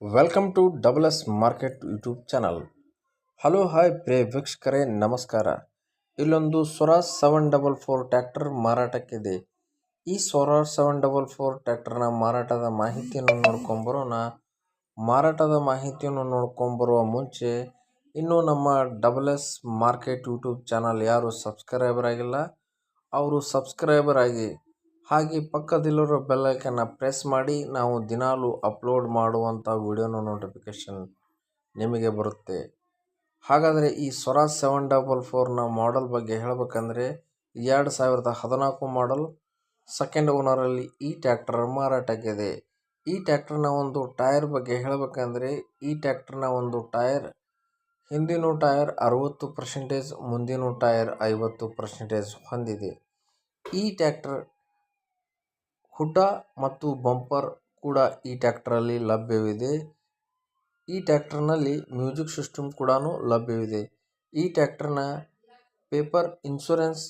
Welcome to double S market YouTube channel. Hello hi ಪ್ರೇ ವೀಕ್ಷಕರೇ, ನಮಸ್ಕಾರ. ಇಲ್ಲೊಂದು ಸ್ವರಾಜ್ 744 ಟ್ರ್ಯಾಕ್ಟರ್ ಮಾರಾಟಕ್ಕಿದೆ. ಈ ಸ್ವರಾಜ್ 744 ಟ್ರ್ಯಾಕ್ಟರ್ನ ಮಾರಾಟದ ಮಾಹಿತಿಯನ್ನು ನೋಡ್ಕೊಂಬರೋಣ. ಮಾರಾಟದ ಮಾಹಿತಿಯನ್ನು ನೋಡ್ಕೊಂಬರುವ ಮುಂಚೆ ಇನ್ನೂ ನಮ್ಮ double S market YouTube channel ಯಾರು ಸಬ್ಸ್ಕ್ರೈಬರ್ ಆಗಿಲ್ಲ ಅವರು ಸಬ್ಸ್ಕ್ರೈಬರ್ ಆಗಿ, ಹಾಗೆ ಪಕ್ಕದಲ್ಲಿರೋ ಬೆಲ್ ಐಕನ್ನ ಪ್ರೆಸ್ ಮಾಡಿ. ನಾವು ದಿನಾಲೂ ಅಪ್ಲೋಡ್ ಮಾಡುವಂಥ ವಿಡಿಯೋನ ನೋಟಿಫಿಕೇಷನ್ ನಿಮಗೆ ಬರುತ್ತೆ. ಹಾಗಾದರೆ ಈ ಸ್ವರಾಜ್ 744ನ ಮಾಡೆಲ್ ಬಗ್ಗೆ ಹೇಳಬೇಕಂದ್ರೆ 2014 ಮಾಡೆಲ್, ಸೆಕೆಂಡ್ ಓನರಲ್ಲಿ ಈ ಟ್ರ್ಯಾಕ್ಟರ್ ಮಾರಾಟಕ್ಕಿದೆ. ಈ ಟ್ರ್ಯಾಕ್ಟರ್ನ ಒಂದು ಟೈರ್ ಬಗ್ಗೆ ಹೇಳಬೇಕಂದ್ರೆ ಈ ಟ್ರ್ಯಾಕ್ಟರ್ನ ಒಂದು ಟೈರ್, ಹಿಂದಿನ ಟೈರ್ 60%, ಮುಂದಿನ ಟೈರ್ 50% ಹೊಂದಿದೆ. ಈ ಟ್ರ್ಯಾಕ್ಟರ್ ಹುಡ್ಡ ಮತ್ತು ಬಂಪರ್ ಕೂಡ ಈ ಟ್ರ್ಯಾಕ್ಟರಲ್ಲಿ ಲಭ್ಯವಿದೆ. ಈ ಟ್ರ್ಯಾಕ್ಟರ್ನಲ್ಲಿ ಮ್ಯೂಸಿಕ್ ಸಿಸ್ಟಮ್ ಕೂಡ ಲಭ್ಯವಿದೆ. ಈ ಟ್ರ್ಯಾಕ್ಟರ್ನ ಪೇಪರ್ ಇನ್ಶೂರೆನ್ಸ್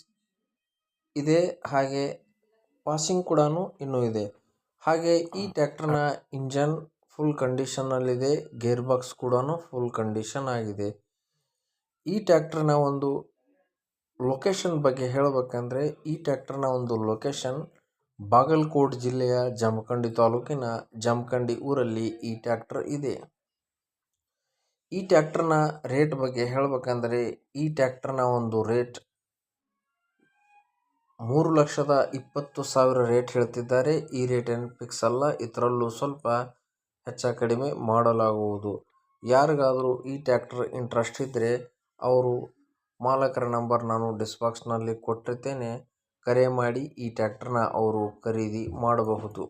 ಇದೆ, ಹಾಗೆ ಪಾಸಿಂಗ್ ಕೂಡ ಇನ್ನೂ ಇದೆ. ಹಾಗೆ ಈ ಟ್ರ್ಯಾಕ್ಟರ್ನ ಇಂಜನ್ ಫುಲ್ ಕಂಡೀಷನ್ನಲ್ಲಿದೆ, ಗೇರ್ ಬಾಕ್ಸ್ ಕೂಡ ಫುಲ್ ಕಂಡೀಷನ್ ಆಗಿದೆ. ಈ ಟ್ರ್ಯಾಕ್ಟರ್ನ ಒಂದು ಲೊಕೇಶನ್ ಬಗ್ಗೆ ಹೇಳಬೇಕಂದ್ರೆ ಈ ಟ್ರ್ಯಾಕ್ಟರ್ನ ಒಂದು ಲೊಕೇಶನ್ ಬಾಗಲಕೋಟೆ ಜಿಲ್ಲೆಯ ಜಮಖಂಡಿ ತಾಲೂಕಿನ ಜಮಖಂಡಿ ಊರಲ್ಲಿ ಈ ಟ್ರ್ಯಾಕ್ಟರ್ ಇದೆ. ಈ ಟ್ರ್ಯಾಕ್ಟರ್ನ ರೇಟ್ ಬಗ್ಗೆ ಹೇಳಬೇಕಂದ್ರೆ ಈ ಟ್ರ್ಯಾಕ್ಟರ್ನ ಒಂದು ರೇಟ್ 3,20,000 ರೇಟ್ ಹೇಳ್ತಿದ್ದಾರೆ. ಈ ರೇಟ್ ಏನು ಫಿಕ್ಸ್ ಅಲ್ಲ, ಇದರಲ್ಲೂ ಸ್ವಲ್ಪ ಹೆಚ್ಚು ಕಡಿಮೆ ಮಾಡಲಾಗುವುದು. ಯಾರಿಗಾದರೂ ಈ ಟ್ರ್ಯಾಕ್ಟರ್ ಇಂಟ್ರೆಸ್ಟ್ ಇದ್ದರೆ ಅವರು ಮಾಲಕರ ನಂಬರ್ ನಾನು ಡಿಸ್ಕ್ರಿಪ್ಷನ್ನಲ್ಲಿ ಕೊಟ್ಟಿರ್ತೇನೆ, ಕರೆ ಮಾಡಿ ಈ ಟ್ರ್ಯಾಕ್ಟರ್ನ ಅವರು ಖರೀದಿ ಮಾಡಬಹುದು.